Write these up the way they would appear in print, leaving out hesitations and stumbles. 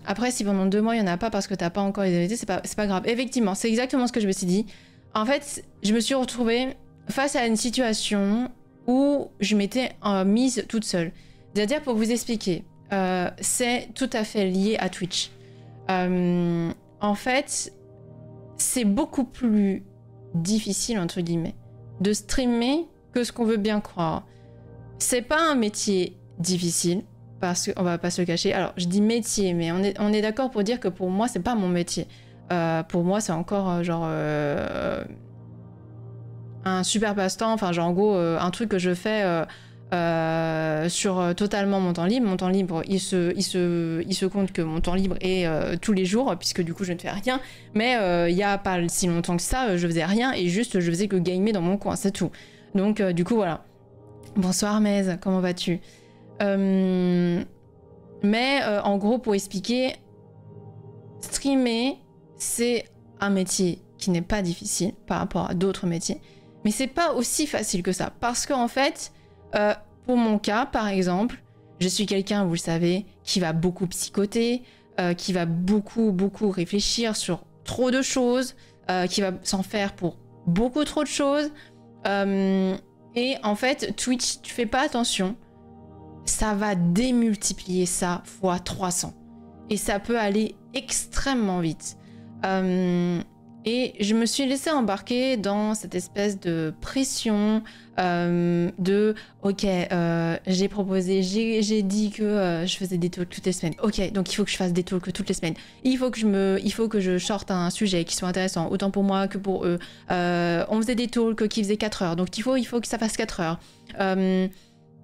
Après, si pendant 2 mois, il n'y en a pas parce que t'as pas encore les habilités, c'est pas grave. Effectivement, c'est exactement ce que je me suis dit. En fait, je me suis retrouvée face à une situation où je m'étais mise toute seule. C'est-à-dire, pour vous expliquer, c'est tout à fait lié à Twitch. En fait, c'est beaucoup plus difficile, entre guillemets, de streamer que ce qu'on veut bien croire. C'est pas un métier difficile, parce qu'on va pas se le cacher. Alors, je dis métier, mais on est d'accord pour dire que pour moi, c'est pas mon métier. Pour moi, c'est encore genre un super passe-temps, enfin genre en gros un truc que je fais sur totalement mon temps libre. Mon temps libre, il se compte que mon temps libre est tous les jours, puisque du coup je ne fais rien. Mais il y a pas si longtemps que ça, je faisais rien et juste je faisais que gamer dans mon coin, c'est tout. Donc du coup voilà. Bonsoir Mez, comment vas-tu? Mais en gros, pour expliquer, streamer, c'est un métier qui n'est pas difficile par rapport à d'autres métiers, mais c'est pas aussi facile que ça. Parce qu'en fait, pour mon cas, par exemple, je suis quelqu'un, vous le savez, qui va beaucoup psychoter, qui va beaucoup réfléchir sur trop de choses, qui va s'en faire pour beaucoup trop de choses. Et en fait, Twitch, tu fais pas attention, ça va démultiplier ça fois 300. Et ça peut aller extrêmement vite. Et je me suis laissée embarquer dans cette espèce de pression de ok, j'ai proposé, j'ai dit que je faisais des talks toutes les semaines. Ok, donc il faut que je fasse des talks toutes les semaines. Il faut que je sorte un sujet qui soit intéressant, autant pour moi que pour eux. On faisait des talks qui faisaient 4 heures, donc il faut que ça fasse 4 heures.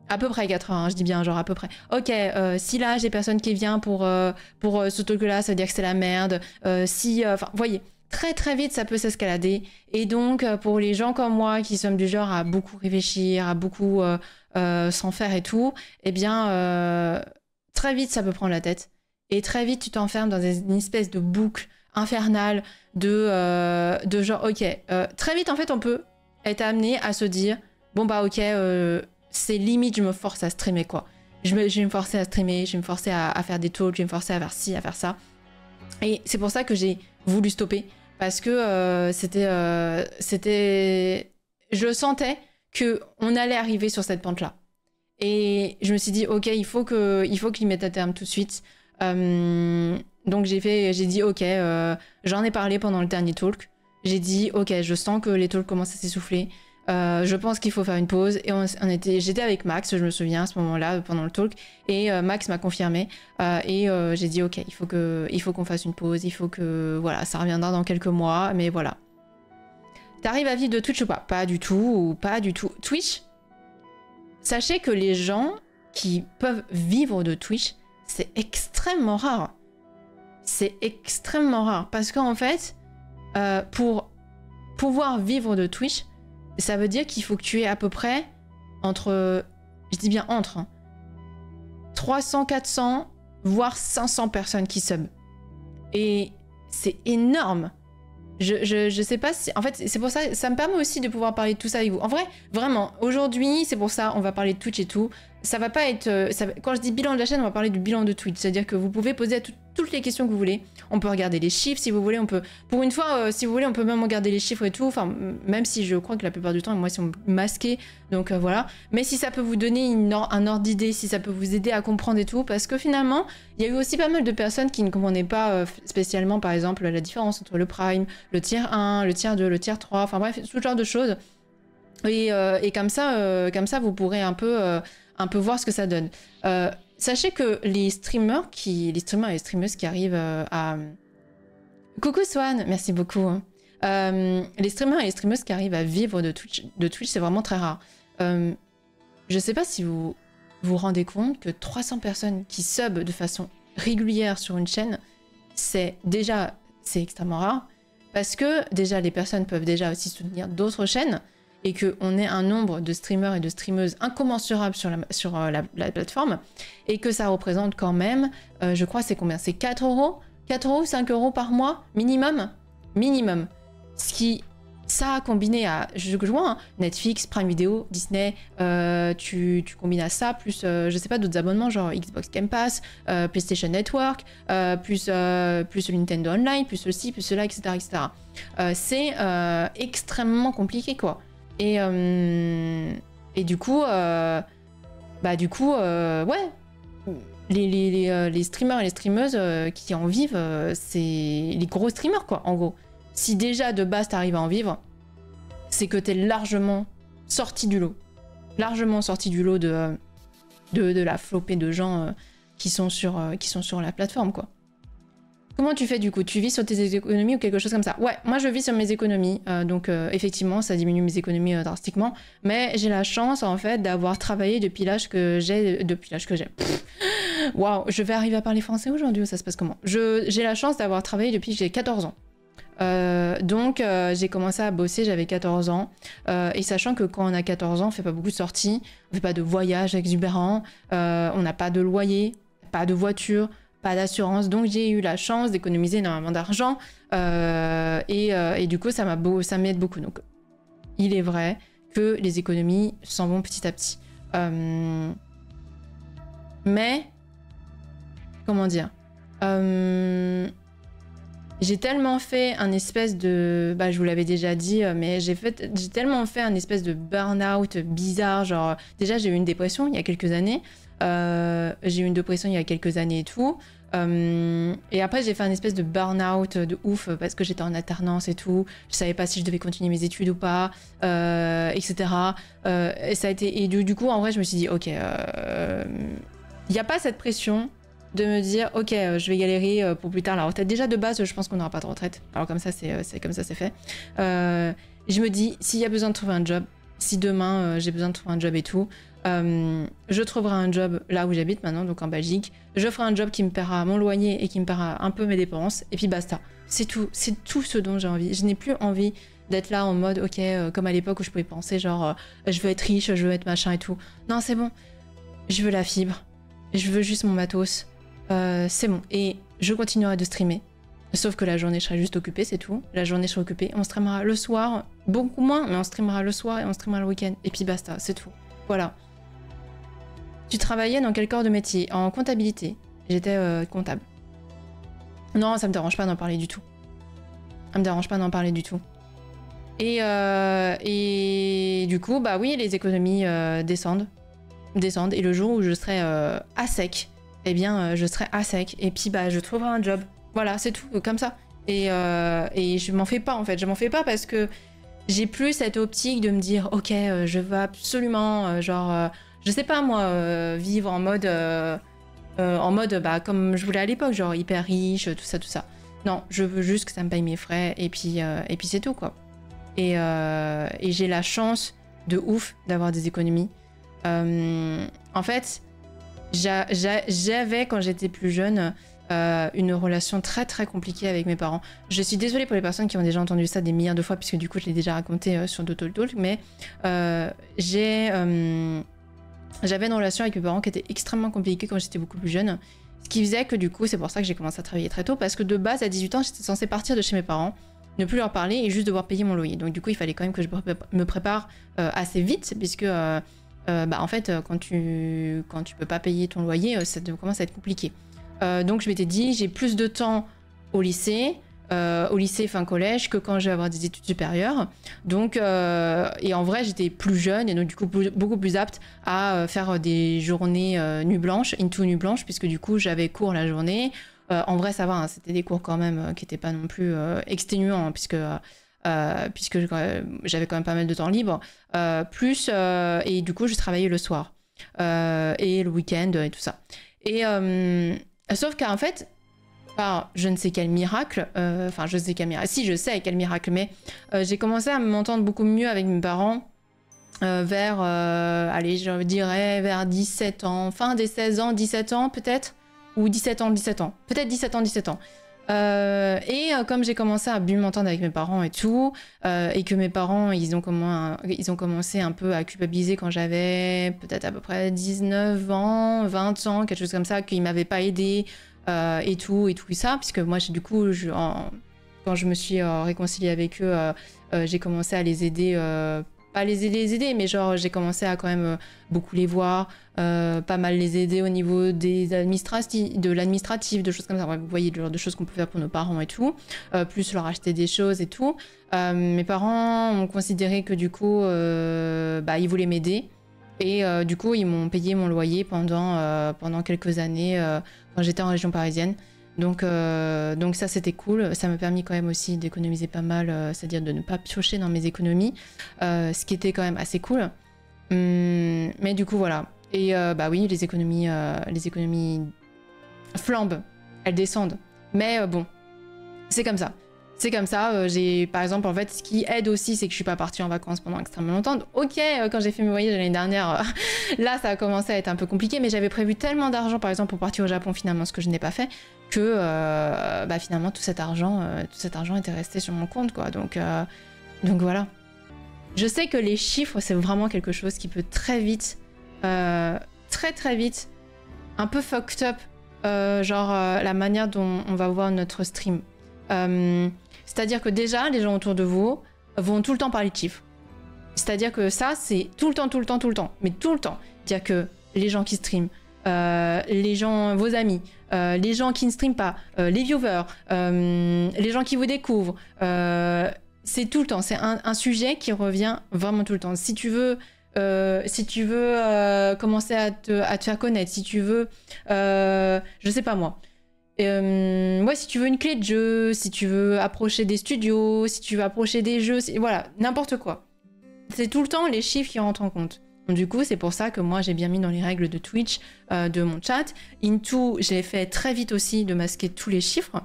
À peu près 4 heures, hein, je dis bien genre à peu près. Ok, si là j'ai personne qui vient pour ce talk-là, ça veut dire que c'est la merde. Enfin, voyez. Très vite ça peut s'escalader, et donc pour les gens comme moi qui sommes du genre à beaucoup réfléchir, à beaucoup s'en faire et tout, eh bien très vite ça peut prendre la tête, et très vite tu t'enfermes dans une espèce de boucle infernale de genre ok, très vite en fait on peut être amené à se dire bon bah ok, c'est limite je me force à streamer quoi, je vais me forcer à streamer, je vais me forcer à faire des talks, je vais me forcer à faire ci, à faire ça, et c'est pour ça que j'ai voulu stopper. Parce que je sentais qu'on allait arriver sur cette pente-là. Et je me suis dit, ok, il faut qu'il mette à terme tout de suite. Donc j'ai dit, ok, j'en ai parlé pendant le dernier talk. J'ai dit, ok, je sens que les talks commencent à s'essouffler. Je pense qu'il faut faire une pause, et j'étais avec Max, je me souviens à ce moment-là pendant le talk, et Max m'a confirmé, et j'ai dit ok, il faut qu'on fasse une pause, il faut que voilà, ça reviendra dans quelques mois, mais voilà. T'arrives à vivre de Twitch ou pas? Pas du tout, pas du tout. Twitch, sachez que les gens qui peuvent vivre de Twitch, c'est extrêmement rare. C'est extrêmement rare, parce qu'en fait, pour pouvoir vivre de Twitch, ça veut dire qu'il faut que tu aies à peu près entre, je dis bien entre, hein, 300, 400, voire 500 personnes qui sub. Et c'est énorme. Je sais pas si... En fait, c'est pour ça, ça me permet aussi de pouvoir parler de tout ça avec vous. En vrai, vraiment, aujourd'hui, c'est pour ça, on va parler de Twitch et tout. Ça va pas être... quand je dis bilan de la chaîne, on va parler du bilan de Twitch. C'est-à-dire que vous pouvez poser toutes les questions que vous voulez. On peut regarder les chiffres si vous voulez. On peut, pour une fois, si vous voulez, on peut même regarder les chiffres et tout. Enfin, même si je crois que la plupart du temps, moi, ils sont masqués. Donc voilà. Mais si ça peut vous donner un ordre d'idée, si ça peut vous aider à comprendre et tout. Parce que finalement, il y a eu aussi pas mal de personnes qui ne comprenaient pas spécialement, par exemple, la différence entre le Prime, le tier 1, le tier 2, le tier 3. Enfin bref, tout genre de choses. Et comme ça, vous pourrez un peu voir ce que ça donne. Sachez que les streamers et les streameuses qui arrivent à... Coucou Swan, merci beaucoup. Les streamers et les streameuses qui arrivent à vivre de Twitch, c'est vraiment très rare. Je sais pas si vous vous rendez compte que 300 personnes qui sub de façon régulière sur une chaîne, c'est extrêmement rare. Parce que déjà, les personnes peuvent déjà aussi soutenir d'autres chaînes, et qu'on ait un nombre de streamers et de streameuses incommensurable sur la plateforme, et que ça représente quand même, je crois c'est combien? C'est 4 euros 4 euros, 5 euros par mois minimum. Ce qui ça combiné à, je vois, hein, Netflix, Prime Video, Disney, tu combines à ça, plus, je sais pas, d'autres abonnements, genre Xbox Game Pass, PlayStation Network, plus le Nintendo Online, plus ceci, plus cela, etc. etc. C'est extrêmement compliqué, quoi. Et du coup, ouais, les streamers et les streameuses qui en vivent, c'est les gros streamers, quoi, en gros. Si déjà de base t'arrives à en vivre, c'est que t'es largement sorti du lot. Largement sorti du lot de la flopée de gens qui sont sur la plateforme, quoi. Comment tu fais du coup? Tu vis sur tes économies ou quelque chose comme ça? Ouais, moi je vis sur mes économies, donc effectivement ça diminue mes économies drastiquement, mais j'ai la chance en fait d'avoir travaillé depuis l'âge que j'ai. Waouh, je vais arriver à parler français aujourd'hui ou ça se passe comment? J'ai la chance d'avoir travaillé depuis que j'ai 14 ans. Donc j'ai commencé à bosser, j'avais 14 ans, et sachant que quand on a 14 ans, on fait pas beaucoup de sorties, on fait pas de voyages exubérants, on n'a pas de loyer, pas de voiture, pas d'assurance, donc j'ai eu la chance d'économiser énormément d'argent, et du coup ça m'aide beaucoup. Donc il est vrai que les économies s'en vont petit à petit, mais comment dire, j'ai tellement fait un espèce de... Bah, je vous l'avais déjà dit, mais j'ai tellement fait un espèce de burn-out bizarre. Genre, déjà, j'ai eu une dépression il y a quelques années. Et tout. Et après, j'ai fait un espèce de burn-out de ouf parce que j'étais en alternance et tout. Je savais pas si je devais continuer mes études ou pas, etc. Et ça a été... Et du coup, en vrai, je me suis dit, ok, il n'y a pas cette pression de me dire ok je vais galérer pour plus tard la retraite. Déjà de base je pense qu'on n'aura pas de retraite, alors comme ça c'est comme ça c'est fait. Je me dis s'il y a besoin de trouver un job, si demain j'ai besoin de trouver un job et tout, je trouverai un job là où j'habite maintenant, donc en Belgique, je ferai un job qui me paiera mon loyer et qui me paiera un peu mes dépenses et puis basta, c'est tout ce dont j'ai envie. Je n'ai plus envie d'être là en mode ok comme à l'époque où je pouvais penser genre je veux être riche, je veux être machin et tout. Non c'est bon, je veux la fibre, je veux juste mon matos. C'est bon, et je continuerai de streamer, sauf que la journée je serai juste occupée, c'est tout. La journée je serai occupée, on streamera le soir, beaucoup moins, mais on streamera le soir et on streamera le week-end, et puis basta, c'est tout. Voilà. Tu travaillais dans quel corps de métier? En comptabilité, j'étais comptable. Non, ça me dérange pas d'en parler du tout. Ça me dérange pas d'en parler du tout. Et du coup, bah oui, les économies descendent, et le jour où je serai à sec, eh bien je serai à sec et puis bah je trouverai un job. Voilà, c'est tout, comme ça. Et je m'en fais pas en fait, je m'en fais pas parce que j'ai plus cette optique de me dire ok je veux absolument je sais pas moi vivre en mode bah comme je voulais à l'époque, genre hyper riche, tout ça. Non, je veux juste que ça me paye mes frais et puis c'est tout quoi. Et j'ai la chance de ouf d'avoir des économies. En fait, j'avais, quand j'étais plus jeune, une relation très très compliquée avec mes parents. Je suis désolée pour les personnes qui ont déjà entendu ça des milliards de fois, puisque du coup je l'ai déjà raconté sur Dotol Talk, mais j'avais une relation avec mes parents qui était extrêmement compliquée quand j'étais beaucoup plus jeune. Ce qui faisait que du coup, c'est pour ça que j'ai commencé à travailler très tôt, parce que de base, à 18 ans, j'étais censée partir de chez mes parents, ne plus leur parler et juste devoir payer mon loyer. Donc du coup, il fallait quand même que je me prépare assez vite, puisque... bah en fait quand tu peux pas payer ton loyer ça commence à être compliqué, donc je m'étais dit j'ai plus de temps au lycée fin collège que quand je vais avoir des études supérieures, donc et en vrai j'étais plus jeune et donc du coup beaucoup plus apte à faire des journées nuit blanche, nuit blanche, puisque du coup j'avais cours la journée. En vrai ça va hein, c'était des cours quand même qui étaient pas non plus exténuants hein, puisque j'avais quand même pas mal de temps libre, et du coup je travaillais le soir et le week-end et tout ça. Et sauf qu'en fait, par je ne sais quel miracle, je sais quel miracle, si je sais quel miracle, mais j'ai commencé à m'entendre beaucoup mieux avec mes parents vers, allez, je dirais vers 17 ans, fin des 16 ans, 17 ans peut-être, ou 17 ans, peut-être 17 ans. Comme j'ai commencé à bien m'entendre avec mes parents et tout, et que mes parents ils ont commencé un peu à culpabiliser quand j'avais peut-être à peu près 19 ans, 20 ans, quelque chose comme ça, qu'ils m'avaient pas aidé et tout ça, puisque moi du coup quand je me suis réconciliée avec eux, j'ai commencé à les aider, pas les aider, mais genre j'ai commencé à quand même beaucoup les voir, pas mal les aider au niveau de l'administratif, de choses comme ça. Ouais, vous voyez le genre de choses qu'on peut faire pour nos parents et tout, plus leur acheter des choses et tout. Mes parents ont considéré que du coup, ils voulaient m'aider. Et du coup, ils m'ont payé mon loyer pendant quelques années quand j'étais en région parisienne. Donc ça, c'était cool. Ça m'a permis quand même aussi d'économiser pas mal, c'est-à-dire de ne pas piocher dans mes économies, ce qui était quand même assez cool. Mais du coup, voilà. Et oui, les économies flambent, elles descendent. Mais bon, c'est comme ça. C'est comme ça, par exemple, en fait, ce qui aide aussi, c'est que je suis pas partie en vacances pendant extrêmement longtemps. Ok, quand j'ai fait mes voyages l'année dernière, là, ça a commencé à être un peu compliqué, mais j'avais prévu tellement d'argent, par exemple, pour partir au Japon, finalement, ce que je n'ai pas fait, que finalement, tout cet argent était resté sur mon compte, quoi. Donc voilà. Je sais que les chiffres, c'est vraiment quelque chose qui peut très vite, très très vite, un peu fucked up, la manière dont on va voir notre stream. C'est-à-dire que déjà, les gens autour de vous vont tout le temps parler de chiffres. C'est-à-dire que ça, c'est tout le temps, mais tout le temps. C'est-à-dire que les gens qui streament, les gens, vos amis, les gens qui ne streament pas, les viewers, les gens qui vous découvrent, c'est tout le temps. C'est un sujet qui revient vraiment tout le temps. Si tu veux commencer à te faire connaître, si tu veux, je sais pas moi. Si tu veux une clé de jeu, si tu veux approcher des studios, si tu veux approcher des jeux, voilà, n'importe quoi. C'est tout le temps les chiffres qui rentrent en compte. Donc, du coup, c'est pour ça que moi, j'ai bien mis dans les règles de Twitch, de mon chat. Into, j'ai fait très vite aussi de masquer tous les chiffres.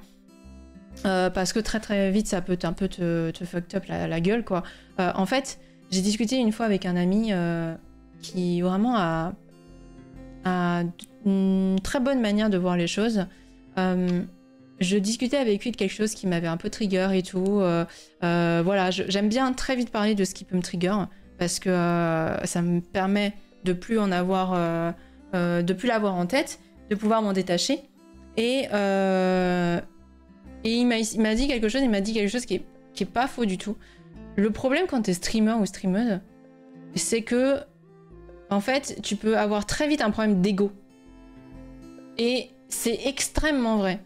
Parce que très très vite, ça peut un peu te fuck up la gueule, quoi. En fait, j'ai discuté une fois avec un ami qui vraiment a une très bonne manière de voir les choses. Je discutais avec lui de quelque chose qui m'avait un peu trigger et tout. Voilà, j'aime bien très vite parler de ce qui peut me trigger parce que ça me permet de plus en avoir, de plus l'avoir en tête, de pouvoir m'en détacher. Et il m'a dit quelque chose, qui est pas faux du tout. Le problème quand t'es streamer ou streameuse, c'est que en fait, tu peux avoir très vite un problème d'ego. Et c'est extrêmement vrai.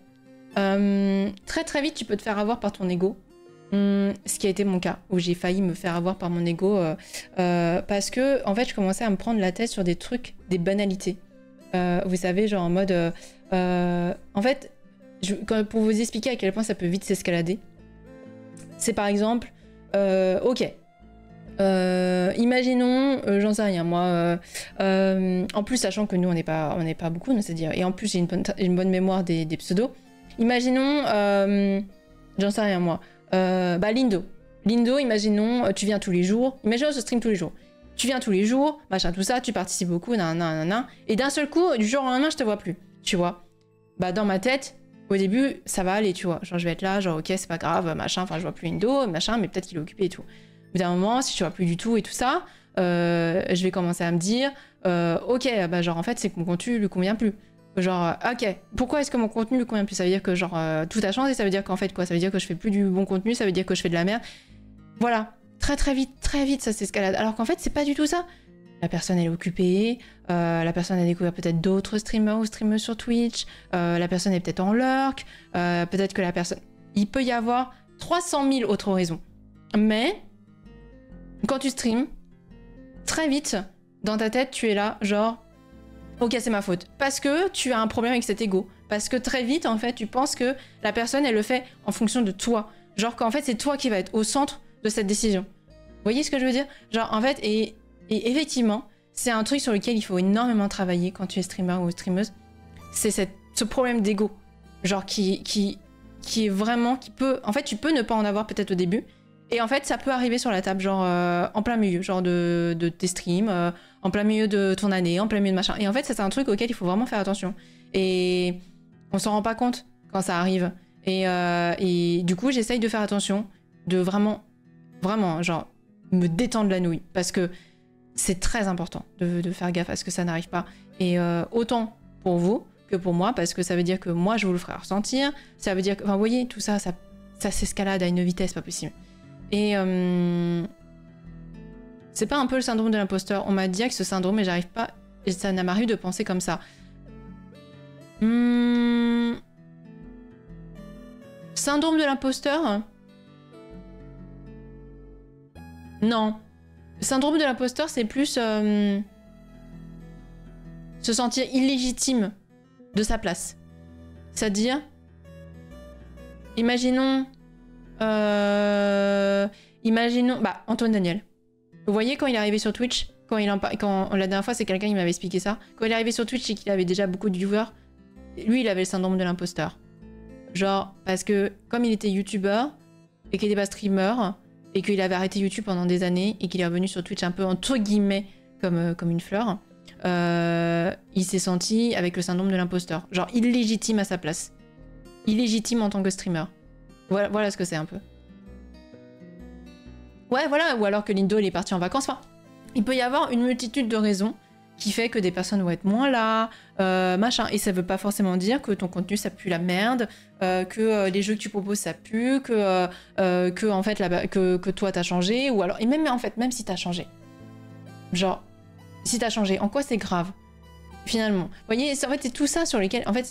Très très vite, tu peux te faire avoir par ton ego. Ce qui a été mon cas, où j'ai failli me faire avoir par mon ego. Parce que, en fait, je commençais à me prendre la tête sur des trucs, des banalités. Vous savez, genre en mode... en fait, pour vous expliquer à quel point ça peut vite s'escalader, c'est par exemple... ok. Imaginons, j'en sais rien moi, en plus sachant que nous on n'est pas beaucoup, c'est-à-dire, et en plus j'ai une bonne mémoire des pseudos. Imaginons, j'en sais rien moi, Lindo, imaginons, tu viens tous les jours, imaginons ce stream tous les jours, tu viens tous les jours, machin tout ça, tu participes beaucoup, nanana, et d'un seul coup, du jour au lendemain je te vois plus, tu vois. Dans ma tête, au début ça va aller, tu vois, genre je vais être là, genre ok c'est pas grave, machin, enfin je vois plus Lindo, machin, mais peut-être qu'il est occupé et tout. Au bout d'un moment, si je vois plus du tout et tout ça, je vais commencer à me dire ok, genre en fait c'est que mon contenu lui convient plus. Genre ok, pourquoi est-ce que mon contenu lui convient plus? Ça veut dire que genre tout a changé, ça veut dire qu'en fait quoi? Ça veut dire que je fais plus du bon contenu, ça veut dire que je fais de la merde. Voilà, très vite ça s'escalade. Alors qu'en fait c'est pas du tout ça. La personne elle est occupée, la personne a découvert peut-être d'autres streamers ou streameuses sur Twitch, la personne est peut-être en lurk, peut-être que la personne... Il peut y avoir 300 000 autres raisons. Mais... quand tu streams, très vite, dans ta tête, tu es là, genre, ok, c'est ma faute. Parce que tu as un problème avec cet ego. Parce que très vite, en fait, tu penses que la personne, elle le fait en fonction de toi. Genre qu'en fait, c'est toi qui vas être au centre de cette décision. Vous voyez ce que je veux dire? Genre, en fait, et effectivement, c'est un truc sur lequel il faut énormément travailler quand tu es streamer ou streameuse. C'est ce problème d'ego. Genre, qui est vraiment, qui peut... En fait, tu peux ne pas en avoir peut-être au début. Et en fait, ça peut arriver sur la table, genre en plein milieu, genre de tes streams, en plein milieu de ton année, en plein milieu de machin. Et en fait, c'est un truc auquel il faut vraiment faire attention. Et on s'en rend pas compte quand ça arrive. Et du coup, j'essaye de faire attention, de vraiment, genre, me détendre la nouille. Parce que c'est très important de faire gaffe à ce que ça n'arrive pas. Et autant pour vous que pour moi, parce que ça veut dire que moi, je vous le ferai ressentir. Ça veut dire que, enfin, vous voyez, tout ça, ça ça s'escalade à une vitesse pas possible. Et c'est pas un peu le syndrome de l'imposteur? On m'a dit que ce syndrome, et j'arrive pas, et ça m'arrive de penser comme ça. Syndrome de l'imposteur? Non. Le syndrome de l'imposteur, c'est plus se sentir illégitime de sa place. C'est-à-dire, imaginons, Antoine Daniel. Vous voyez quand il est arrivé sur Twitch, la dernière fois c'est quelqu'un qui m'avait expliqué ça, quand il est arrivé sur Twitch et qu'il avait déjà beaucoup de viewers, lui il avait le syndrome de l'imposteur. Genre, parce que comme il était youtubeur et qu'il était pas streamer, et qu'il avait arrêté YouTube pendant des années, et qu'il est revenu sur Twitch un peu entre guillemets comme une fleur, il s'est senti avec le syndrome de l'imposteur. Genre illégitime à sa place. Illégitime en tant que streamer. Voilà ce que c'est un peu. Ouais, voilà, ou alors que Lindo il est parti en vacances. Enfin, il peut y avoir une multitude de raisons qui fait que des personnes vont être moins là, machin. Et ça veut pas forcément dire que ton contenu ça pue la merde, que les jeux que tu proposes ça pue, que en fait que toi t'as changé, ou alors et même en fait même si t'as changé, genre si t'as changé, en quoi c'est grave finalement? Vous voyez, en fait c'est tout ça sur lesquels, en fait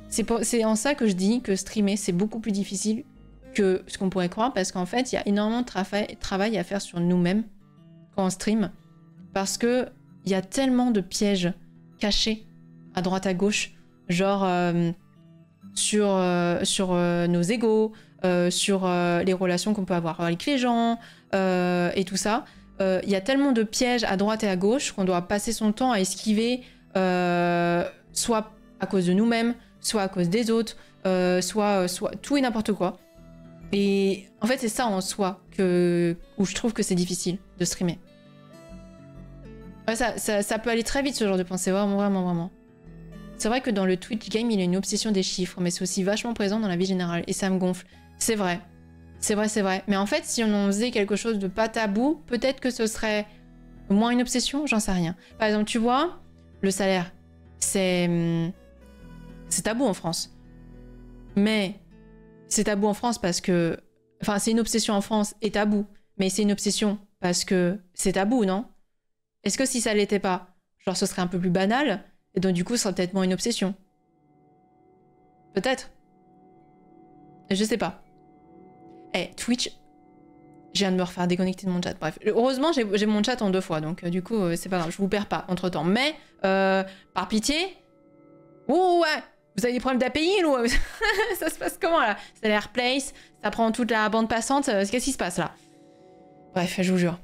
c'est en ça que je dis que streamer c'est beaucoup plus difficile que ce qu'on pourrait croire, parce qu'en fait il y a énormément de travail à faire sur nous-mêmes quand on stream, parce que il y a tellement de pièges cachés à droite à gauche, genre sur nos égos, sur les relations qu'on peut avoir avec les gens et tout ça. Il y a tellement de pièges à droite et à gauche qu'on doit passer son temps à esquiver, soit à cause de nous-mêmes, soit à cause des autres, soit tout et n'importe quoi. Et en fait, c'est ça en soi où je trouve que c'est difficile de streamer. Ouais, ça peut aller très vite, ce genre de pensée, vraiment. C'est vrai que dans le Twitch game, il y a une obsession des chiffres, mais c'est aussi vachement présent dans la vie générale, et ça me gonfle. C'est vrai. Mais en fait, si on en faisait quelque chose de pas tabou, peut-être que ce serait moins une obsession, j'en sais rien. Par exemple, tu vois, le salaire, c'est tabou en France. Mais c'est tabou en France parce que... Enfin, c'est une obsession en France et tabou, mais c'est une obsession parce que c'est tabou, non ? Est-ce que si ça l'était pas, genre ce serait un peu plus banal, et donc du coup ce serait peut-être moins une obsession? Peut-être. Je sais pas. Twitch, je viens de me refaire déconnecter de mon chat. Bref, heureusement j'ai mon chat en 2 fois, donc du coup c'est pas grave, je vous perds pas entre temps. Mais, par pitié, oh ouais, vous avez des problèmes d'API ou ça se passe comment là? Ça a l'air place, ça prend toute la bande passante, qu'est-ce qui se passe là? Bref, je vous jure.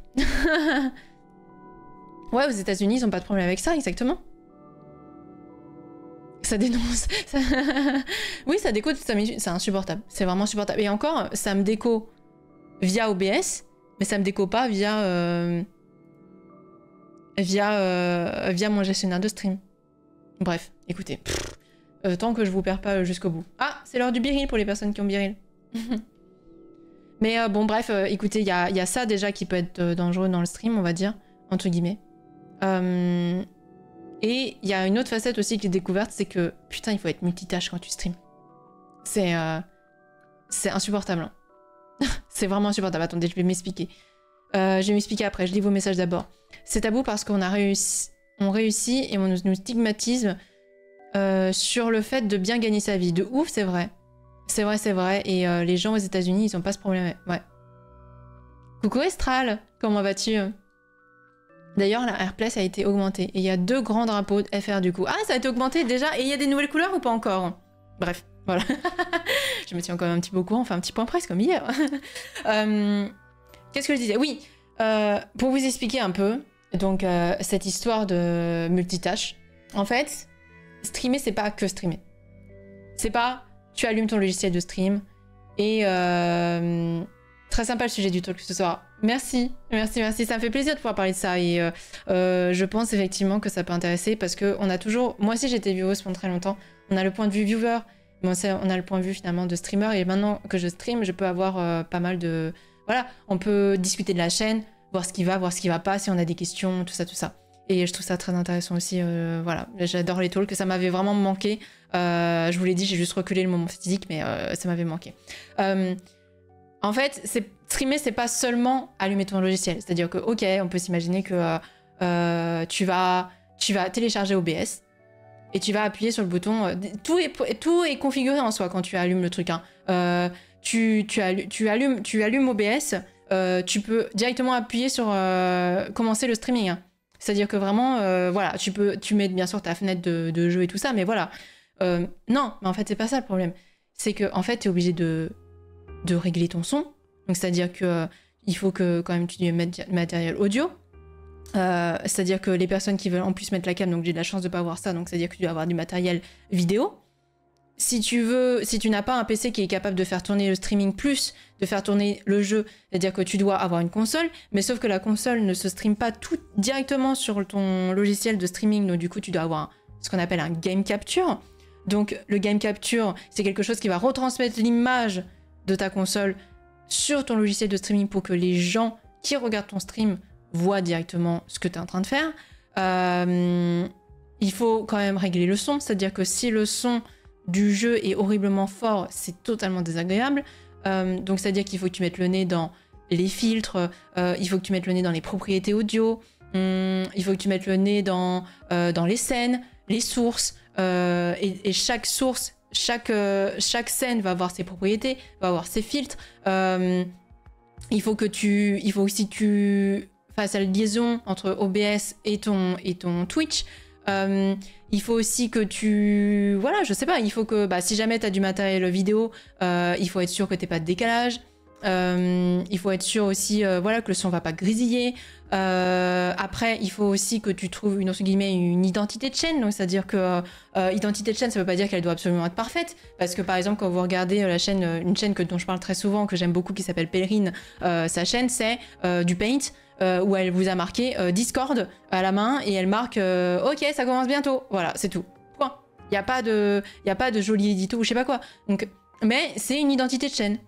Ouais, aux États-Unis, ils ont pas de problème avec ça, exactement. Ça dénonce. Oui, ça déco, c'est insupportable. C'est vraiment insupportable. Et encore, ça me déco via OBS, mais ça me déco pas via mon gestionnaire de stream. Bref, écoutez. Tant que je vous perds pas jusqu'au bout. Ah, c'est l'heure du biril pour les personnes qui ont biril. Mais bon, bref, écoutez, il y a ça déjà qui peut être dangereux dans le stream, on va dire, entre guillemets. Et il y a une autre facette aussi qui est découverte, c'est que putain, il faut être multitâche quand tu streams. C'est insupportable. Hein. C'est vraiment insupportable. Attendez, je vais m'expliquer. Je vais m'expliquer après, je lis vos messages d'abord. C'est tabou parce qu'on réussit et on nous stigmatise sur le fait de bien gagner sa vie. De ouf, c'est vrai. C'est vrai. Et les gens aux États-Unis, ils ont pas ce problème. Ouais. Coucou Estral, comment vas-tu? D'ailleurs, la Airplace a été augmentée. Et il y a 2 grands drapeaux de FR du coup. Ah, ça a été augmenté déjà? Et il y a des nouvelles couleurs ou pas encore? Bref, voilà. Je me tiens quand même un petit peu au courant, enfin un petit point presse comme hier. Qu'est-ce que je disais? Oui, pour vous expliquer un peu, donc cette histoire de multitâche. En fait, streamer, c'est pas que streamer. C'est pas, tu allumes ton logiciel de stream et... Très sympa le sujet du talk ce soir. Merci. Ça me fait plaisir de pouvoir parler de ça. Et je pense effectivement que ça peut intéresser parce que on a toujours... Moi aussi, j'étais vieweuse pendant très longtemps. On a le point de vue viewer, mais on a le point de vue finalement de streamer. Et maintenant que je stream, je peux avoir pas mal de... Voilà, on peut discuter de la chaîne, voir ce qui va pas, si on a des questions, tout ça. Et je trouve ça très intéressant aussi. Voilà, j'adore les talks, ça m'avait vraiment manqué. Je vous l'ai dit, j'ai juste reculé le moment physique, mais ça m'avait manqué. En fait, streamer, c'est pas seulement allumer ton logiciel. C'est-à-dire que, ok, on peut s'imaginer que tu vas télécharger OBS et tu vas appuyer sur le bouton. Tout est configuré en soi quand tu allumes le truc. Hein. Tu allumes OBS, tu peux directement appuyer sur commencer le streaming. Hein. C'est-à-dire que vraiment, voilà, tu mets bien sûr ta fenêtre de jeu et tout ça, mais voilà. Non, mais en fait, c'est pas ça le problème. C'est que en fait, tu es obligé de régler ton son. Donc, c'est-à-dire que il faut que quand même tu aies matériel audio. C'est-à-dire que les personnes qui veulent en plus mettre la cam, donc j'ai de la chance de pas avoir ça, donc c'est-à-dire que tu dois avoir du matériel vidéo. Si tu n'as pas un PC qui est capable de faire tourner le streaming plus de faire tourner le jeu, c'est-à-dire que tu dois avoir une console, mais sauf que la console ne se stream pas tout directement sur ton logiciel de streaming, donc du coup tu dois avoir ce qu'on appelle un game capture. Donc le game capture, c'est quelque chose qui va retransmettre l'image de ta console sur ton logiciel de streaming pour que les gens qui regardent ton stream voient directement ce que tu es en train de faire. Il faut quand même régler le son, c'est-à-dire que si le son du jeu est horriblement fort, c'est totalement désagréable. Donc c'est-à-dire qu'il faut que tu mettes le nez dans les filtres, il faut que tu mettes le nez dans les propriétés audio, il faut que tu mettes le nez dans les scènes, les sources, et chaque source, chaque scène va avoir ses propriétés, va avoir ses filtres. Il faut aussi que tu fasses la liaison entre OBS et ton Twitch. Il faut aussi que voilà, je sais pas, il faut que, si jamais tu as du matériel vidéo, il faut être sûr que tu n'aies pas de décalage. Il faut être sûr aussi voilà, que le son va pas grésiller. Après, il faut aussi que tu trouves une identité de chaîne. Donc, c'est-à-dire que identité de chaîne, ça veut pas dire qu'elle doit absolument être parfaite. Parce que par exemple, quand vous regardez une chaîne dont je parle très souvent, que j'aime beaucoup, qui s'appelle Pèlerine, sa chaîne, c'est du Paint. Où elle vous a marqué Discord à la main et elle marque ok, ça commence bientôt. Voilà, c'est tout. Point. Il n'y a pas de joli édito ou je sais pas quoi. Donc, mais c'est une identité de chaîne.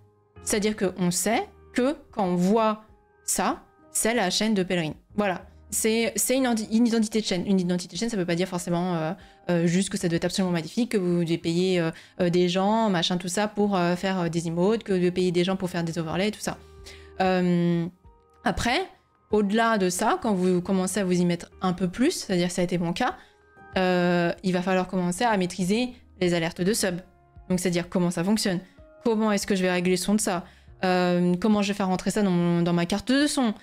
C'est-à-dire qu'on sait que quand on voit ça, c'est la chaîne de Pèlerine. Voilà. C'est une identité de chaîne. Une identité de chaîne, ça veut pas dire forcément juste que ça doit être absolument magnifique, que vous devez payer des gens, machin, tout ça, pour faire des emotes, que vous devez payer des gens pour faire des overlays, tout ça. Après, au-delà de ça, quand vous commencez à vous y mettre un peu plus, c'est-à-dire que ça a été mon cas, il va falloir commencer à maîtriser les alertes de sub. Donc, c'est-à-dire comment ça fonctionne. Comment est-ce que je vais régler le son de ça, comment je vais faire rentrer ça dans ma carte de son,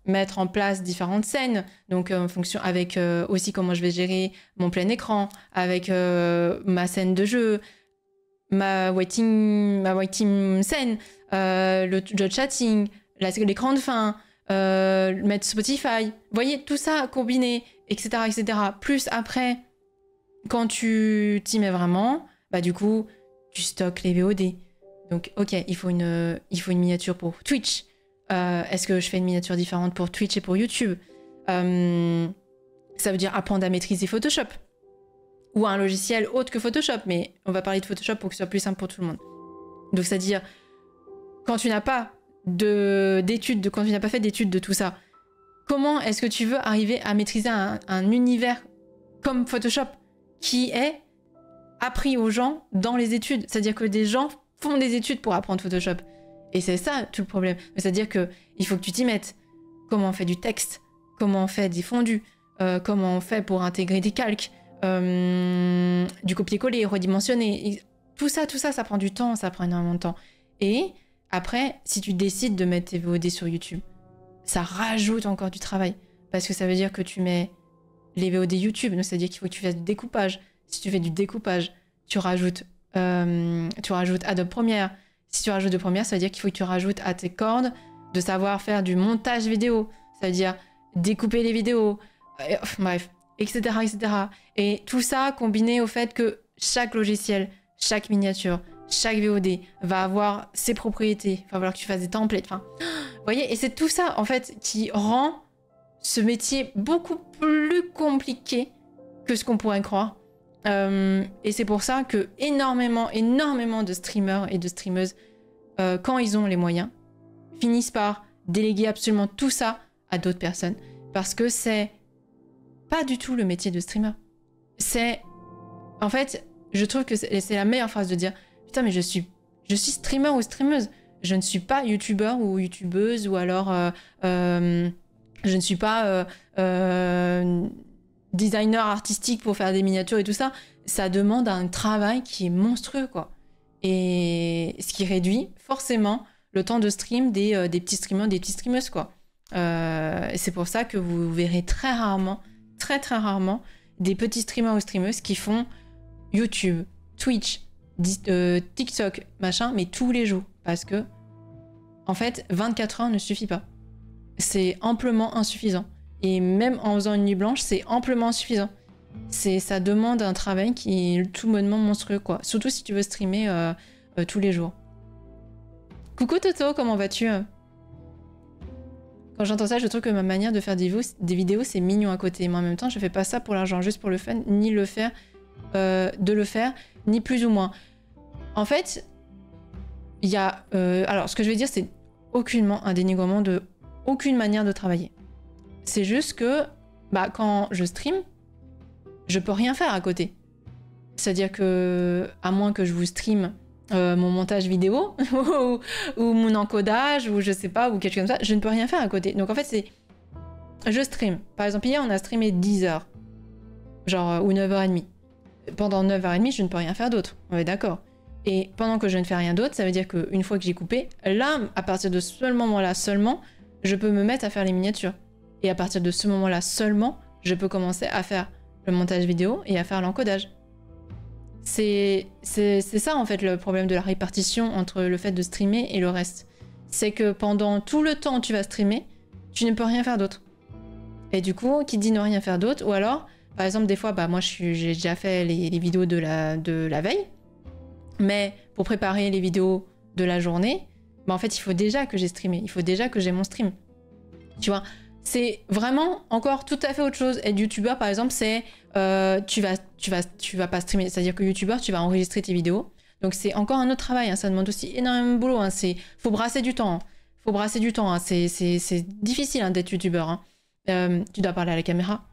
mettre en place différentes scènes, donc en fonction avec aussi comment je vais gérer mon plein écran, avec ma scène de jeu, ma waiting scène, le chatting, l'écran de fin, mettre Spotify, vous voyez, tout ça combiné, etc., etc. Plus après, quand tu t'y mets vraiment, du coup, tu stockes les VOD. Donc, ok, il faut une miniature pour Twitch. Est-ce que je fais une miniature différente pour Twitch et pour YouTube? Ça veut dire apprendre à maîtriser Photoshop. Ou un logiciel autre que Photoshop, mais on va parler de Photoshop pour que ce soit plus simple pour tout le monde. Donc, c'est-à-dire, quand tu n'as pas quand tu n'as pas fait d'études de tout ça, comment est-ce que tu veux arriver à maîtriser un univers comme Photoshop qui est appris aux gens dans les études? C'est-à-dire que des gens font des études pour apprendre Photoshop. Et c'est ça tout le problème. C'est-à-dire qu'il faut que tu t'y mettes. Comment on fait du texte? Comment on fait des fondus? Comment on fait pour intégrer des calques? Du copier-coller, redimensionner. Et tout ça, ça prend du temps, ça prend énormément de temps. Et après, si tu décides de mettre tes VOD sur YouTube, ça rajoute encore du travail. Parce que ça veut dire que tu mets les VOD YouTube, donc c'est-à-dire qu'il faut que tu fasses du découpage. Si tu fais du découpage, tu rajoutes Adobe Premiere. Si tu rajoutes Adobe Premiere, ça veut dire qu'il faut que tu rajoutes à tes cordes de savoir faire du montage vidéo. Ça veut dire découper les vidéos, bref, etc., etc. Et tout ça combiné au fait que chaque logiciel, chaque miniature, chaque VOD va avoir ses propriétés. Il va falloir que tu fasses des templates. Enfin, vous voyez, et c'est tout ça, en fait, qui rend ce métier beaucoup plus compliqué que ce qu'on pourrait croire. Et c'est pour ça que énormément de streamers et de streameuses, quand ils ont les moyens, finissent par déléguer absolument tout ça à d'autres personnes. Parce que c'est pas du tout le métier de streamer. C'est... En fait, je trouve que c'est la meilleure phrase de dire « Putain, mais je suis Je suis streamer ou streameuse. Je ne suis pas youtubeur ou youtubeuse ou alors je ne suis pas designer artistique pour faire des miniatures et tout ça. Ça demande un travail qui est monstrueux, quoi. Et ce qui réduit forcément le temps de stream des petits streamers, des petites streameuses, quoi. C'est pour ça que vous verrez très rarement, très très rarement, des petits streamers ou streameuses qui font YouTube, Twitch, TikTok, machin, mais tous les jours. Parce que, en fait, 24 heures ne suffit pas. C'est amplement insuffisant. Et même en faisant une nuit blanche, c'est amplement insuffisant. Ça demande un travail qui est tout bonnement monstrueux, quoi. Surtout si tu veux streamer tous les jours. Coucou Toto, comment vas-tu? Quand j'entends ça, je trouve que ma manière de faire des vidéos, c'est mignon à côté. Mais en même temps, je fais pas ça pour l'argent, juste pour le fun, ni le faire, ni plus ou moins. En fait, il y a... alors, ce que je vais dire, c'est aucunement un dénigrement de aucune manière de travailler. C'est juste que, bah, quand je stream, je peux rien faire à côté. C'est-à-dire que, à moins que je vous stream mon montage vidéo, ou mon encodage, ou je sais pas, ou quelque chose comme ça, je ne peux rien faire à côté. Donc en fait, c'est... Je stream. Par exemple, hier, on a streamé 10 heures. Genre, ou 9h30. Pendant 9h30, je ne peux rien faire d'autre. On est d'accord. Et pendant que je ne fais rien d'autre, ça veut dire qu'une fois que j'ai coupé, là, à partir de ce moment-là seulement, je peux me mettre à faire les miniatures. Et à partir de ce moment-là seulement, je peux commencer à faire le montage vidéo et à faire l'encodage. C'est ça en fait le problème de la répartition entre le fait de streamer et le reste. C'est que pendant tout le temps où tu vas streamer, tu ne peux rien faire d'autre. Et du coup, qui dit ne rien faire d'autre, ou alors, par exemple, des fois, bah moi j'ai déjà fait les vidéos de la veille, mais pour préparer les vidéos de la journée, bah en fait il faut déjà que j'ai streamé, il faut déjà que j'ai mon stream. Tu vois, c'est vraiment encore tout à fait autre chose. Être youtubeur par exemple, c'est tu vas pas streamer, c'est-à-dire que youtubeur tu vas enregistrer tes vidéos. Donc c'est encore un autre travail, hein. Ça demande aussi énormément de boulot. Hein. Faut brasser du temps. Hein. Faut brasser du temps. Hein. C'est difficile hein, d'être youtubeur. Hein. Tu dois parler à la caméra.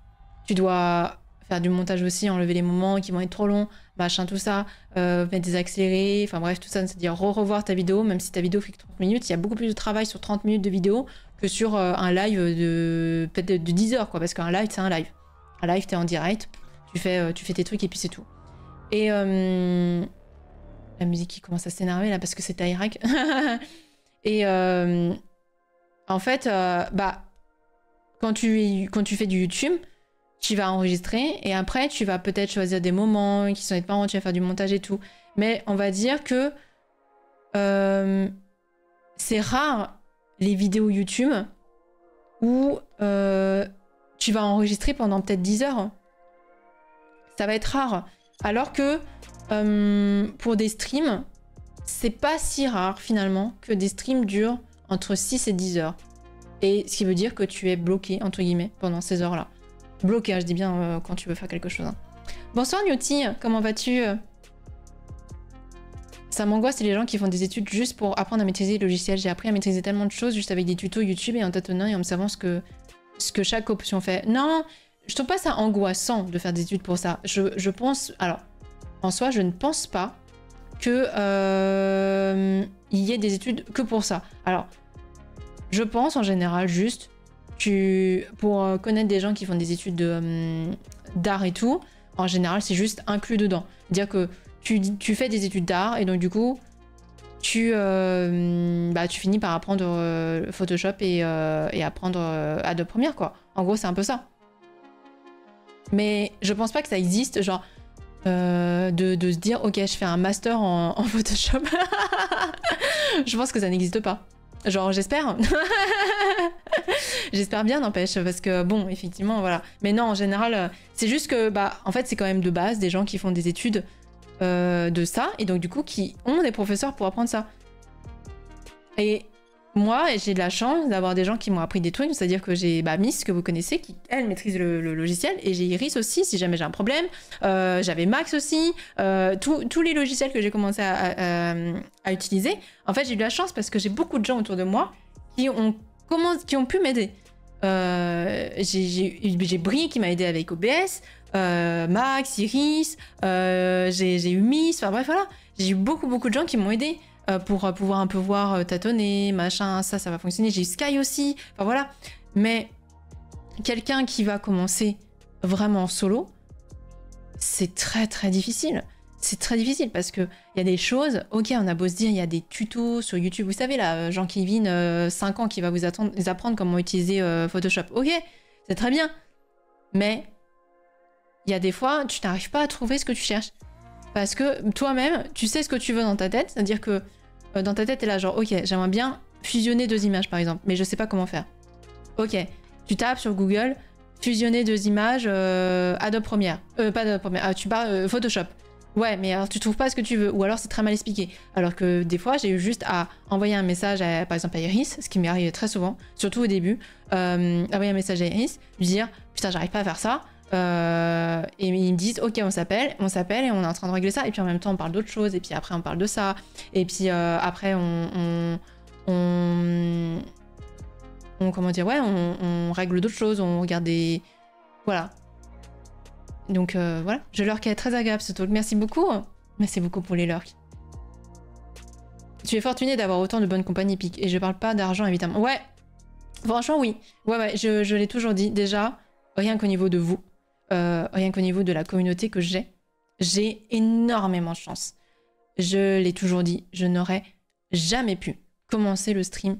Tu dois faire du montage aussi, enlever les moments qui vont être trop longs, machin, tout ça, mettre des accélérés, enfin bref, tout ça, c'est-à-dire revoir ta vidéo, même si ta vidéo fait que 30 minutes, il y a beaucoup plus de travail sur 30 minutes de vidéo que sur un live de peut-être de 10 heures, quoi, parce qu'un live, c'est un live. Un live, t'es en direct, tu fais tes trucs et puis c'est tout. Et la musique qui commence à s'énerver là, parce que c'est Taïrak. Et en fait, bah, quand tu fais du YouTube, tu vas enregistrer et après tu vas peut-être choisir des moments qui sont pas, tu vas faire du montage et tout. Mais on va dire que c'est rare les vidéos YouTube où tu vas enregistrer pendant peut-être 10 heures. Ça va être rare. Alors que pour des streams, c'est pas si rare finalement que des streams durent entre 6 et 10 heures. Et ce qui veut dire que tu es bloqué, entre guillemets, pendant ces heures-là. Bloqué, hein, je dis bien quand tu veux faire quelque chose. Hein. Bonsoir Newty, comment vas-tu? Ça m'angoisse, c'est les gens qui font des études juste pour apprendre à maîtriser le logiciel. J'ai appris à maîtriser tellement de choses juste avec des tutos YouTube et en tâtonnant et en me savant ce que chaque option fait. Non, je trouve pas ça angoissant de faire des études pour ça. Je pense... Alors, en soi, je ne pense pas que il y ait des études que pour ça. Alors, je pense en général juste... pour connaître des gens qui font des études d'art et tout, en général, c'est juste inclus dedans. Dire que tu fais des études d'art et donc du coup, tu finis par apprendre Photoshop et apprendre Adobe Premiere, quoi. En gros, c'est un peu ça. Mais je pense pas que ça existe, genre, de se dire, ok, je fais un master en Photoshop. Je pense que ça n'existe pas. Genre, j'espère. J'espère bien, n'empêche, parce que bon, effectivement, voilà. Mais non, en général, c'est juste que, bah, en fait, c'est quand même de base des gens qui font des études de ça, et donc du coup, qui ont des professeurs pour apprendre ça. Et moi, j'ai de la chance d'avoir des gens qui m'ont appris des trucs, c'est-à-dire que j'ai Miss, que vous connaissez, qui, elle, maîtrise le logiciel, et j'ai Iris aussi, si jamais j'ai un problème. J'avais Max aussi. Tous les logiciels que j'ai commencé à utiliser, en fait, j'ai eu de la chance parce que j'ai beaucoup de gens autour de moi qui ont pu m'aider. J'ai Brie qui m'a aidé avec OBS, Max, Iris, j'ai eu Miss, enfin bref, voilà. J'ai eu beaucoup de gens qui m'ont aidé pour pouvoir un peu voir, tâtonner, machin, ça va fonctionner. J'ai eu Sky aussi, enfin voilà. Mais quelqu'un qui va commencer vraiment en solo, c'est très difficile. C'est très difficile parce que il y a des choses, ok, on a beau se dire, il y a des tutos sur YouTube, vous savez là, Jean-Kevin, 5 ans, qui va vous apprendre comment utiliser Photoshop. Ok, c'est très bien. Mais il y a des fois, tu n'arrives pas à trouver ce que tu cherches. Parce que toi-même, tu sais ce que tu veux dans ta tête, c'est-à-dire que dans ta tête, t'es là genre, ok, j'aimerais bien fusionner 2 images par exemple, mais je sais pas comment faire. Ok, tu tapes sur Google, fusionner 2 images, Adobe Premiere. Pas Adobe Premiere, tu parles Photoshop. Ouais, mais alors tu trouves pas ce que tu veux, ou alors c'est très mal expliqué. Alors que des fois, j'ai eu juste à envoyer un message, par exemple à Iris, ce qui m'est arrivé très souvent, surtout au début, envoyer un message à Iris, lui dire, putain, j'arrive pas à faire ça. Et ils me disent, ok, on s'appelle et on est en train de régler ça. Et puis en même temps, on parle d'autre chose, et puis après, on parle de ça. Et puis après, comment dire, ouais, on règle d'autres choses, on regarde des... Voilà. Donc voilà, je lurk est très agréable ce talk. Merci beaucoup. Merci beaucoup pour les lurks. Tu es fortuné d'avoir autant de bonnes compagnies Pic. Et je parle pas d'argent évidemment. Ouais, franchement oui. Ouais, je l'ai toujours dit. Déjà, rien qu'au niveau de vous, rien qu'au niveau de la communauté que j'ai énormément de chance. Je l'ai toujours dit, je n'aurais jamais pu commencer le stream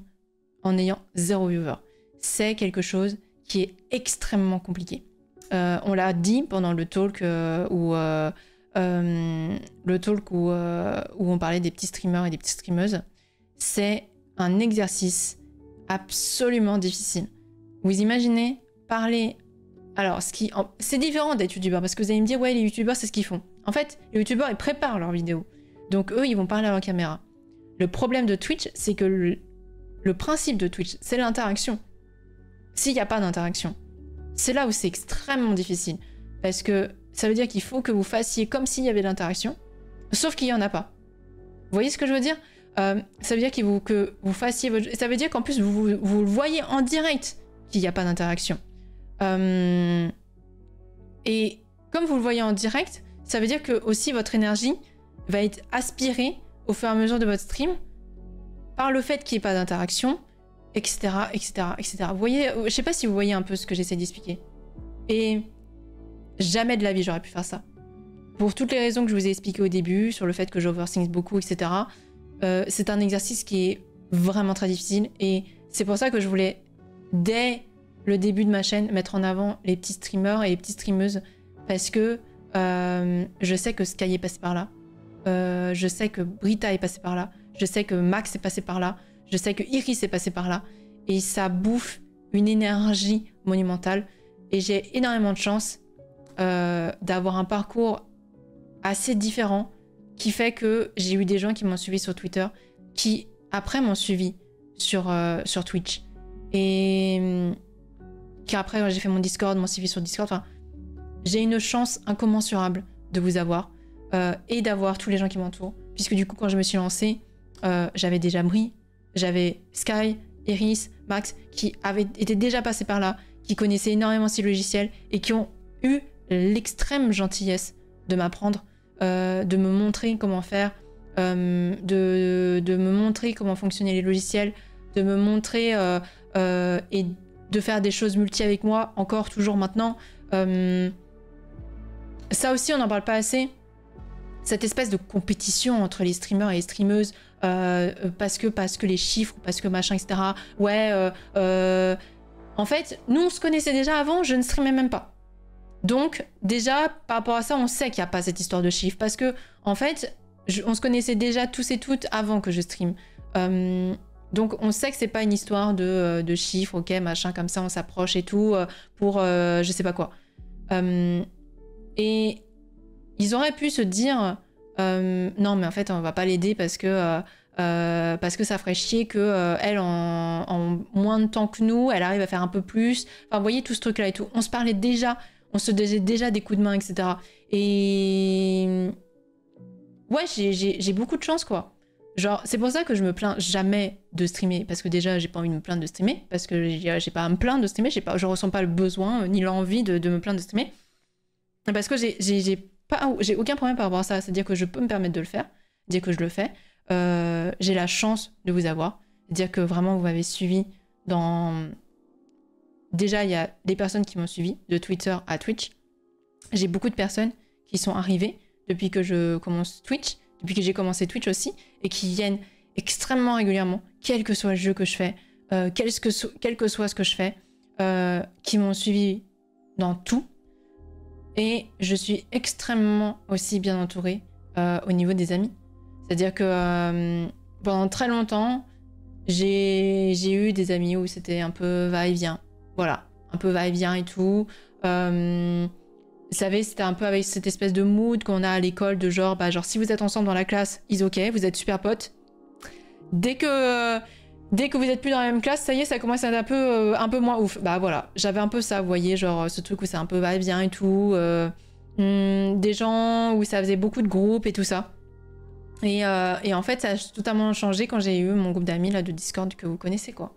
en ayant 0 viewer. C'est quelque chose qui est extrêmement compliqué. On l'a dit pendant le talk où on parlait des petits streamers et des petites streameuses. C'est un exercice absolument difficile. Vous imaginez parler... Alors, c'est différent d'être youtubeur, parce que vous allez me dire, ouais, les youtubeurs, c'est ce qu'ils font. En fait, les youtubeurs, ils préparent leurs vidéos. Donc eux, ils vont parler à leur caméra. Le problème de Twitch, c'est que le principe de Twitch, c'est l'interaction. S'il n'y a pas d'interaction, c'est là où c'est extrêmement difficile. Parce que ça veut dire qu'il faut que vous fassiez comme s'il y avait de l'interaction, sauf qu'il n'y en a pas. Vous voyez ce que je veux dire? Ça veut dire que vous fassiez votre... Ça veut dire qu'en plus, vous le voyez en direct qu'il n'y a pas d'interaction. Et comme vous le voyez en direct, ça veut dire que aussi votre énergie va être aspirée au fur et à mesure de votre stream par le fait qu'il n'y ait pas d'interaction, etc. Vous voyez, je sais pas si vous voyez un peu ce que j'essaie d'expliquer. Et jamais de la vie j'aurais pu faire ça. Pour toutes les raisons que je vous ai expliquées au début, sur le fait que j'overthink beaucoup, etc. C'est un exercice qui est vraiment très difficile. Et c'est pour ça que je voulais, dès le début de ma chaîne, mettre en avant les petits streamers et les petites streameuses. Parce que je sais que Sky est passé par là. Je sais que Brita est passé par là. Je sais que Max est passé par là. Je sais que Iris est passé par là. Et ça bouffe une énergie monumentale. Et j'ai énormément de chance d'avoir un parcours assez différent qui fait que j'ai eu des gens qui m'ont suivi sur Twitter qui, après, m'ont suivi sur Twitch. Et qui, après, j'ai fait mon Discord, m'ont suivi sur Discord. Enfin, j'ai une chance incommensurable de vous avoir et d'avoir tous les gens qui m'entourent. Puisque du coup, quand je me suis lancée, j'avais déjà Brie, j'avais Sky, Iris, Max, qui avaient été déjà passés par là, qui connaissaient énormément ces logiciels et qui ont eu l'extrême gentillesse de m'apprendre, de me montrer comment faire, de me montrer comment fonctionnaient les logiciels, de me montrer et de faire des choses multi avec moi, encore, toujours maintenant. Ça aussi, on n'en parle pas assez. Cette espèce de compétition entre les streamers et les streameuses, parce que les chiffres, parce que machin, etc. Ouais, en fait, nous, on se connaissait déjà avant, je ne streamais même pas. Donc, déjà, par rapport à ça, on sait qu'il n'y a pas cette histoire de chiffres, parce que, en fait, on se connaissait déjà tous et toutes avant que je stream. Donc, on sait que c'est pas une histoire de chiffres, ok, machin, comme ça, on s'approche et tout, pour je sais pas quoi. Et ils auraient pu se dire non, mais en fait, on va pas l'aider parce que ça ferait chier que elle, en moins de temps que nous, elle arrive à faire un peu plus. Enfin, vous voyez tout ce truc-là et tout. On se parlait déjà, on se donnait déjà des coups de main, etc. Et ouais, j'ai beaucoup de chance, quoi. Genre, c'est pour ça que je me plains jamais de streamer, parce que déjà, j'ai pas envie de me plaindre de streamer, parce que j'ai pas à me plaindre de streamer, je ressens pas le besoin ni l'envie de me plaindre de streamer, parce que j'ai aucun problème par rapport à ça, c'est-à-dire que je peux me permettre de le faire, dire que je le fais. J'ai la chance de vous avoir, dire que vraiment vous m'avez suivi dans... Déjà, il y a des personnes qui m'ont suivi de Twitter à Twitch. J'ai beaucoup de personnes qui sont arrivées depuis que je commence Twitch, depuis que j'ai commencé Twitch aussi, et qui viennent extrêmement régulièrement, quel que soit le jeu que je fais, quel que soit ce que je fais, qui m'ont suivi dans tout. Et je suis extrêmement aussi bien entourée au niveau des amis. C'est-à-dire que pendant très longtemps, j'ai eu des amis où c'était un peu va-et-vient. Voilà, un peu va-et-vient et tout. Vous savez, c'était un peu avec cette espèce de mood qu'on a à l'école, de genre, bah, genre si vous êtes ensemble dans la classe, is ok, vous êtes super potes. Dès que vous êtes plus dans la même classe, ça y est, ça commence à être un peu moins ouf. Bah voilà, j'avais un peu ça, vous voyez, genre ce truc où c'est un peu va-et-vient et tout. Des gens où ça faisait beaucoup de groupes et tout ça. Et en fait, ça a totalement changé quand j'ai eu mon groupe d'amis là de Discord que vous connaissez, quoi.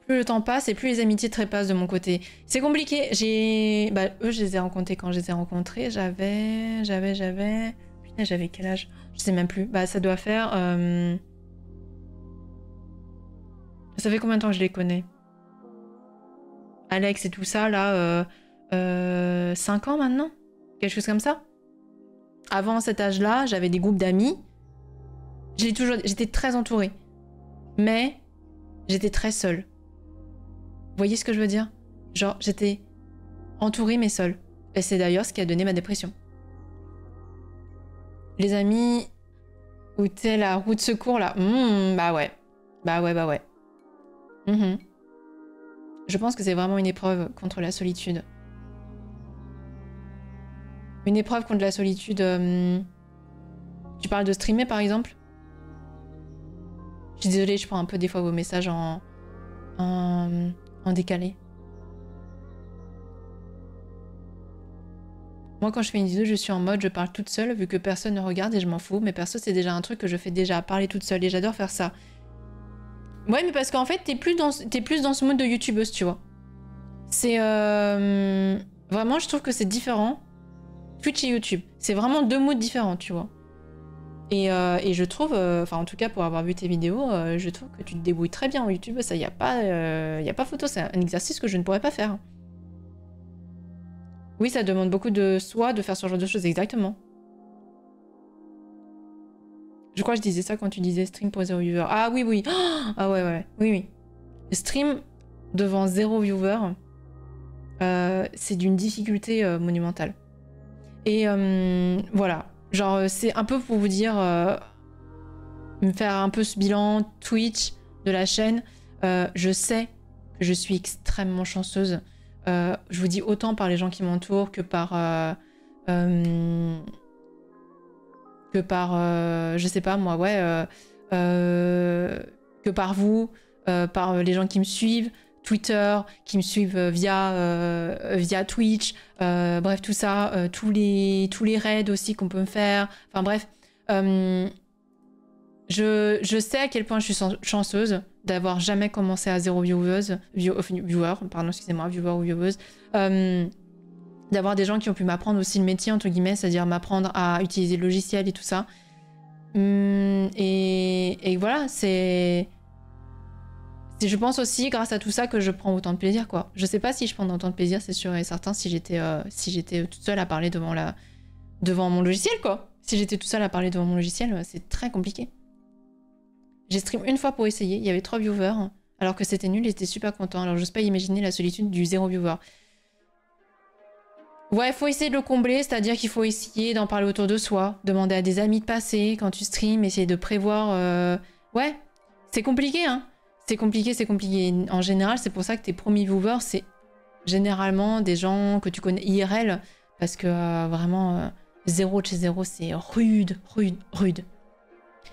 Plus le temps passe et plus les amitiés trépassent de mon côté. C'est compliqué. Bah, eux, je les ai rencontrés quand je les ai rencontrés. J'avais... Putain, j'avais quel âge? Je sais même plus. Bah, ça doit faire... Ça fait combien de temps que je les connais? Alex et tout ça, là... 5 ans maintenant? Quelque chose comme ça? Avant cet âge-là, j'avais des groupes d'amis. J'étais très entourée. Mais j'étais très seule. Vous voyez ce que je veux dire? Genre, j'étais entourée mais seule. Et c'est d'ailleurs ce qui a donné ma dépression. Les amis, où t'es la roue de secours là, bah ouais. Bah ouais. Je pense que c'est vraiment une épreuve contre la solitude. Une épreuve contre la solitude. Tu parles de streamer par exemple? Je suis désolée, je prends un peu des fois vos messages en décalé. Moi, quand je fais une vidéo, je suis en mode je parle toute seule vu que personne ne regarde et je m'en fous. Mais perso, c'est déjà un truc que je fais déjà, parler toute seule et j'adore faire ça. Ouais, mais parce qu'en fait, t'es plus dans ce mode de youtubeuse, tu vois. C'est vraiment, je trouve que c'est différent. Twitch et YouTube, c'est vraiment deux moods différents, tu vois. Et je trouve, enfin en tout cas pour avoir vu tes vidéos, je trouve que tu te débrouilles très bien en YouTube. Ça, y a pas photo, c'est un exercice que je ne pourrais pas faire. Oui, ça demande beaucoup de soi de faire ce genre de choses, exactement. Je crois que je disais ça quand tu disais stream pour 0 viewer. Ah oui, oui. Ah ouais. Oui. Stream devant 0 viewer, c'est d'une difficulté monumentale. Et voilà. Genre, c'est un peu pour vous dire, me faire un peu ce bilan Twitch de la chaîne. Je sais que je suis extrêmement chanceuse. Je vous dis autant par les gens qui m'entourent que par... je sais pas moi, ouais, que par vous, par les gens qui me suivent, Twitter, qui me suivent via Twitch, bref, tout ça, tous les raids aussi qu'on peut me faire, enfin bref. Je sais à quel point je suis chanceuse d'avoir jamais commencé à 0 viewer, pardon, excusez-moi, viewer ou vieweuse, d'avoir des gens qui ont pu m'apprendre aussi le métier, entre guillemets, c'est-à-dire m'apprendre à utiliser le logiciel et tout ça. Et voilà, c'est... Je pense aussi grâce à tout ça que je prends autant de plaisir, quoi. Je sais pas si je prends autant de plaisir, c'est sûr et certain, si j'étais toute seule à parler devant mon logiciel, quoi. Si j'étais toute seule à parler devant mon logiciel, c'est très compliqué. J'ai stream une fois pour essayer, il y avait 3 viewers, alors que c'était nul, j'étais super content. Alors j'ose pas imaginer la solitude du 0 viewer. Ouais, faut essayer de le combler, c'est-à-dire qu'il faut essayer d'en parler autour de soi, demander à des amis de passer quand tu streams, essayer de prévoir... Ouais, c'est compliqué, hein. C'est compliqué. En général, c'est pour ça que tes premiers viewers, c'est généralement des gens que tu connais IRL, parce que vraiment, 0 de chez 0, c'est rude.